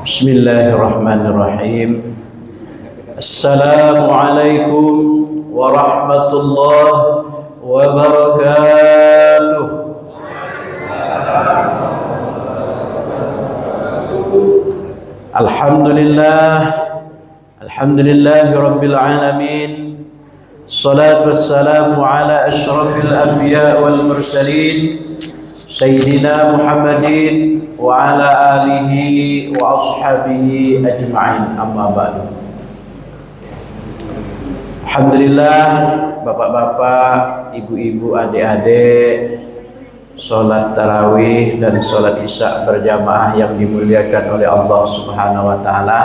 Bismillahirrahmanirrahim. Assalamualaikum warahmatullahi wabarakatuh. Alhamdulillahi rabbil alamin. Salatu wassalamu ala asyrafil anbiya wal mursalin Sayyidina Muhammadin wa ala alihi wa ashabihi ajma'in, amma ba'du. Alhamdulillah, bapak-bapak, ibu-ibu, adik-adik, sholat tarawih dan sholat isya berjamaah yang dimuliakan oleh Allah Subhanahu wa ta'ala.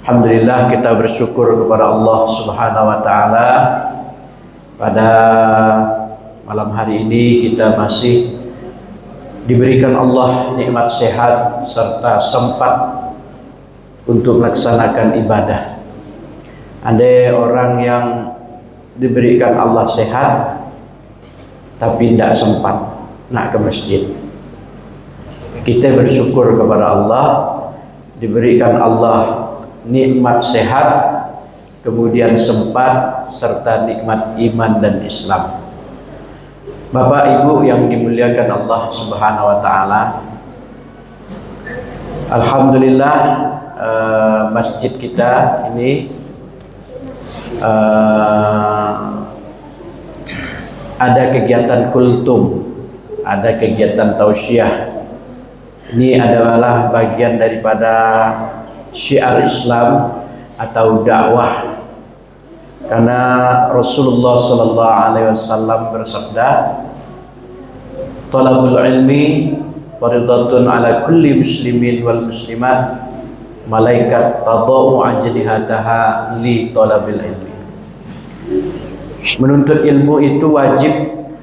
Alhamdulillah, kita bersyukur kepada Allah Subhanahu wa ta'ala. Pada malam hari ini kita masih diberikan Allah nikmat sehat serta sempat untuk melaksanakan ibadah. Ada orang yang diberikan Allah sehat tapi tidak sempat nak ke masjid. Kita bersyukur kepada Allah diberikan Allah nikmat sehat, kemudian sempat serta nikmat iman dan Islam. Bapak Ibu yang dimuliakan Allah Subhanahu wa ta'ala, alhamdulillah masjid kita ini ada kegiatan kultum, ada kegiatan tausiah. Ini adalah bagian daripada syiar Islam atau dakwah, karena Rasulullah sallallahu alaihi wasallam bersabda, "Talabul ilmi fardhatun ala kulli muslimin wal muslimat, malaikat tadau ajnihataha li talabil ilmi." Menuntut ilmu itu wajib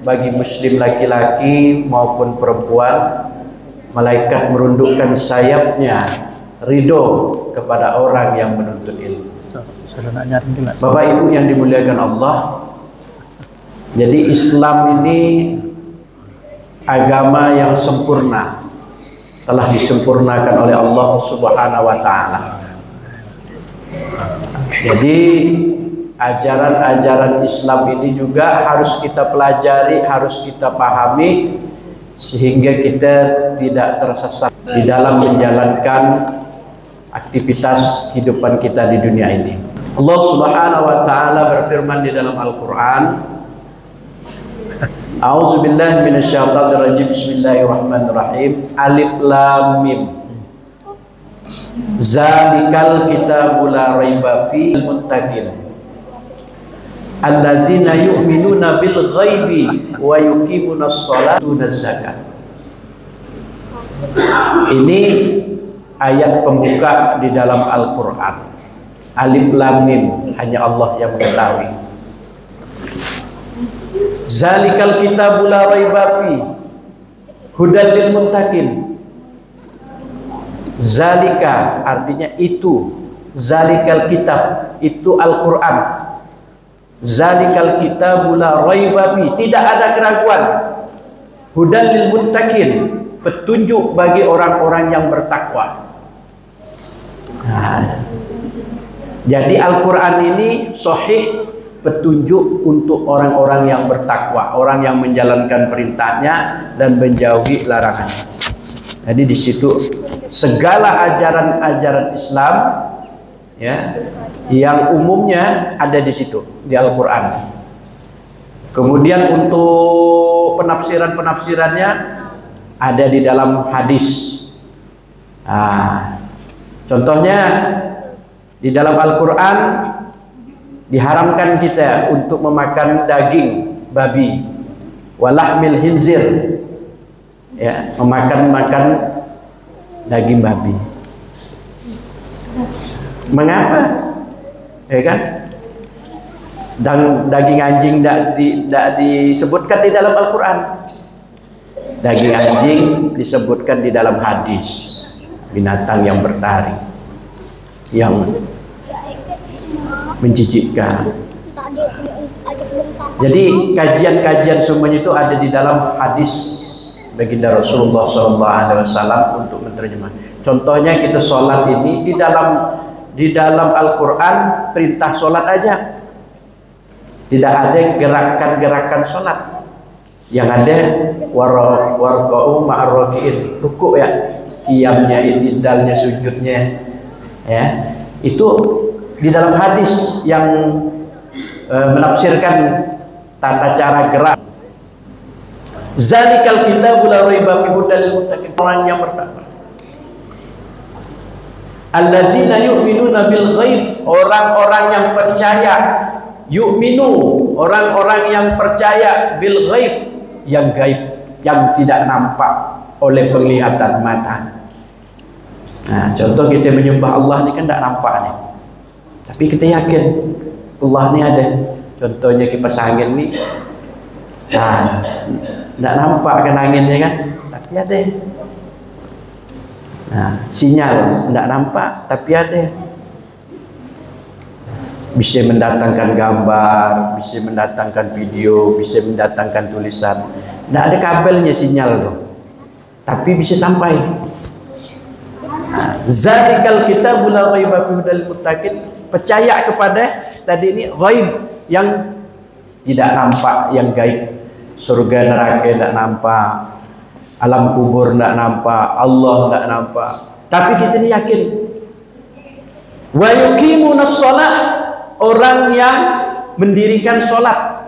bagi muslim laki-laki maupun perempuan. Malaikat merundukkan sayapnya ridho kepada orang yang menuntut ilmu. Bapak Ibu yang dimuliakan Allah, jadi Islam ini agama yang sempurna, telah disempurnakan oleh Allah Subhanahu wa ta'ala. Jadi ajaran-ajaran Islam ini juga harus kita pelajari, harus kita pahami, sehingga kita tidak tersesat di dalam menjalankan aktivitas kehidupan kita di dunia ini. Allah Subhanahu wa ta'ala berfirman di dalam Al-Qur'an, A'udzubillahi minasyaitonirrajim. Bismillahirrahmanirrahim. Alif Lam Mim. Zalikal kitabu la raiba fihil muttaqin. Allazina yu'minuna bil ghaibi wa yuqimunas sholata wa yutuz zakat. Ini ayat pembuka di dalam Al-Quran. Alif Lam Mim, hanya Allah yang mengetahui. Zalikal kitabu la raiba fi hudan lil muttaqin. Zalika artinya itu, zalikal kitab itu Al-Quran. Zalikal kitabu la raiba fi, tidak ada keraguan. Hudan lil muttaqin, petunjuk bagi orang-orang yang bertakwa. Nah, jadi Al-Quran ini sahih, petunjuk untuk orang-orang yang bertakwa, orang yang menjalankan perintahnya dan menjauhi larangannya. Jadi di situ segala ajaran-ajaran Islam ya, yang umumnya ada di situ di Al-Quran. Kemudian untuk penafsiran-penafsirannya ada di dalam hadis. Nah, contohnya di dalam Al-Quran diharamkan kita untuk memakan daging babi, walahmil hinzir, ya, memakan daging babi. Mengapa? Ya kan? Dan daging anjing tidak disebutkan di dalam Al-Quran. Daging anjing disebutkan di dalam hadis. Binatang yang bertaring, yang menjijikkan. Jadi kajian-kajian semuanya itu ada di dalam hadis baginda Rasulullah SAW untuk menerjemah. Contohnya kita sholat ini di dalam Al-Quran perintah sholat aja, tidak ada gerakan-gerakan sholat. Yang ada warqa'u ma'arroki'in, rukuk ya, qiyamnya, itidalnya, sujudnya, ya, itu di dalam hadis yang menafsirkan tata cara gerak. Zalikal kitabul la raiba fihi hudal lil muttaqin. Orang yang pertama, allazina yu'minuna bil ghaib, orang-orang yang percaya. Yu'minu, orang-orang yang percaya bil ghaib, yang gaib, yang tidak nampak oleh penglihatan mata. Nah, contoh kita menyembah Allah ini kan tidak nampak nih, tapi kita yakin Allah ini ada. Contohnya kipas angin nih, nah, tidak nampak kan anginnya kan, tapi ada. Nah, sinyal tidak nampak tapi ada. Bisa mendatangkan gambar, bisa mendatangkan video, bisa mendatangkan tulisan. Tidak ada kabelnya sinyal loh, tapi bisa sampai. Zalikal kitabul la raiba fihi hudal lil muttaqin. Percaya kepada tadi ini ghaib, yang tidak nampak, yang gaib. Surga neraka tidak nampak, alam kubur tidak nampak, Allah tidak nampak. Tapi kita ini yakin. Wa yuqimunas shalah, orang yang mendirikan sholat.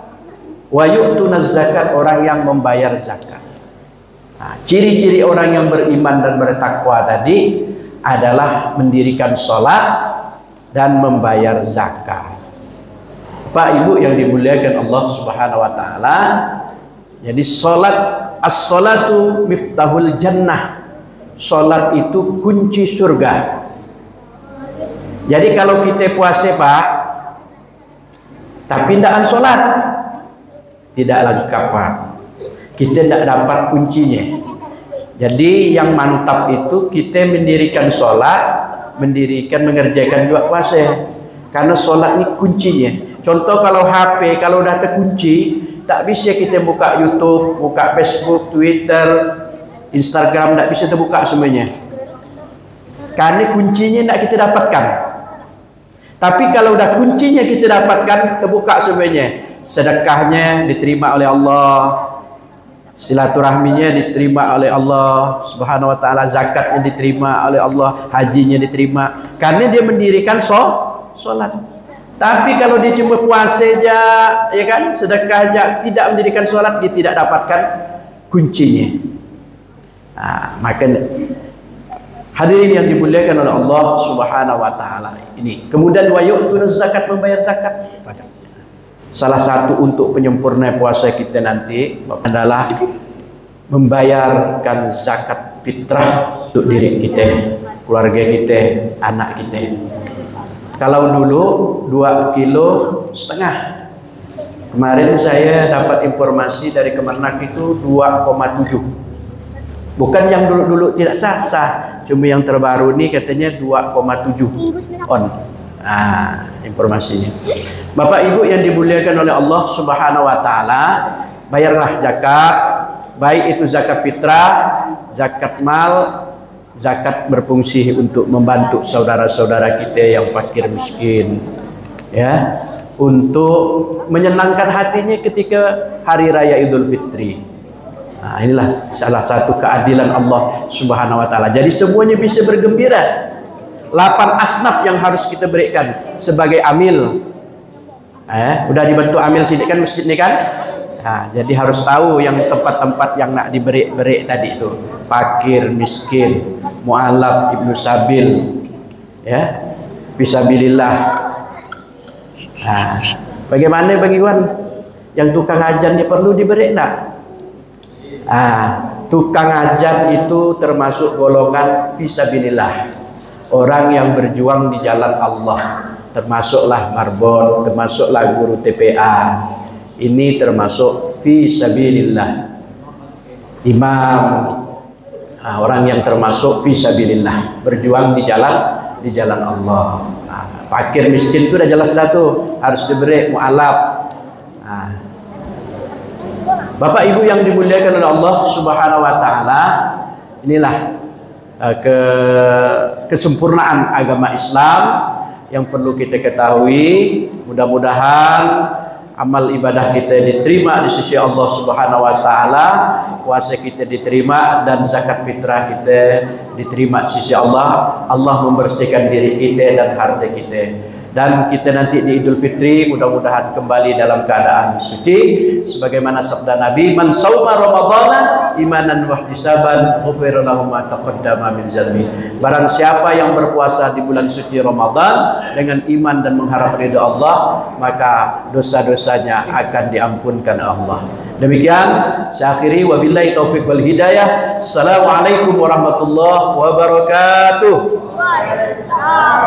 Wa yu'tunaz zakat, orang yang membayar zakat. Nah, ciri-ciri orang yang beriman dan bertakwa tadi adalah mendirikan sholat dan membayar zakat. Pak Ibu yang dimuliakan Allah Subhanahu wa taala, jadi sholat, as-sholatu miftahul jannah. Sholat itu kunci surga. Jadi kalau kita puasa Pak, tapi tidak sholat, tidak lengkap Pak. Kita tidak dapat kuncinya. Jadi yang mantap itu kita mendirikan sholat, mengerjakan juga puasa. Karena sholat ini kuncinya. Contoh kalau HP, kalau udah terkunci, tak bisa kita buka YouTube, buka Facebook, Twitter, Instagram, tak bisa terbuka semuanya. Karena kuncinya tidak kita dapatkan. Tapi kalau udah kuncinya kita dapatkan, terbuka semuanya. Sedekahnya diterima oleh Allah, silaturahminya diterima oleh Allah Subhanahu wa taala, zakatnya diterima oleh Allah, hajinya diterima. Karena dia mendirikan sholat. Tapi kalau dia cuma puasa aja, ya kan, sedekah aja, tidak mendirikan sholat, dia tidak dapatkan kuncinya. Nah, maka hadirin yang dimuliakan oleh Allah Subhanahu wa taala ini. Kemudian wa yu'tunaz zakat, membayar zakat. Salah satu untuk penyempurna puasa kita nanti adalah membayarkan zakat fitrah untuk diri kita, keluarga kita, anak kita. Kalau dulu 2,5 kilo. Kemarin saya dapat informasi dari Kemenak itu 2,7. Bukan yang dulu-dulu tidak sah, cuma yang terbaru ini katanya 2,7 on. Nah, informasinya. Bapak Ibu yang dimuliakan oleh Allah Subhanahu wa taala, bayarlah zakat, baik itu zakat fitrah, zakat mal, zakat berfungsi untuk membantu saudara-saudara kita yang fakir miskin, ya, untuk menyenangkan hatinya ketika hari raya Idul Fitri. Nah, inilah salah satu keadilan Allah Subhanahu wa taala. Jadi semuanya bisa bergembira. 8 asnaf yang harus kita berikan sebagai amil. Udah dibentuk amil sini kan masjid ini kan? Nah, jadi harus tahu yang tempat-tempat yang nak diberi tadi itu. Fakir, miskin, mu'alaf, ibnu sabil, ya, fisabilillah. Nah, bagaimana bagi kawan yang tukang ajan dia perlu diberi enggak? Tukang ajan itu termasuk golongan fisabilillah. Orang yang berjuang di jalan Allah, termasuklah marbot, termasuklah guru TPA. Ini termasuk fisabilillah. Imam, orang yang termasuk fisabilillah, berjuang di jalan Allah. Fakir miskin itu udah jelas dah tuh, harus diberi mu'alaf. Bapak Ibu yang dimuliakan oleh Allah Subhanahu wa taala, inilah kesempurnaan agama Islam yang perlu kita ketahui. Mudah-mudahan amal ibadah kita diterima di sisi Allah Subhanahu wa taala, puasa kita diterima, dan zakat fitrah kita diterima di sisi Allah. Allah membersihkan diri kita dan harta kita. Dan kita nanti di Idul Fitri mudah-mudahan kembali dalam keadaan suci sebagaimana sabda Nabi, man sauma ramadhana imanan wa ihtisaban ghufira lahu ma taqaddama min dzambi. Barang siapa yang berpuasa di bulan suci Ramadan dengan iman dan mengharap ridha Allah, maka dosa-dosanya akan diampunkan Allah. Demikian saya akhiri, wabillahi taufik wal hidayah. Assalamualaikum warahmatullahi wabarakatuh.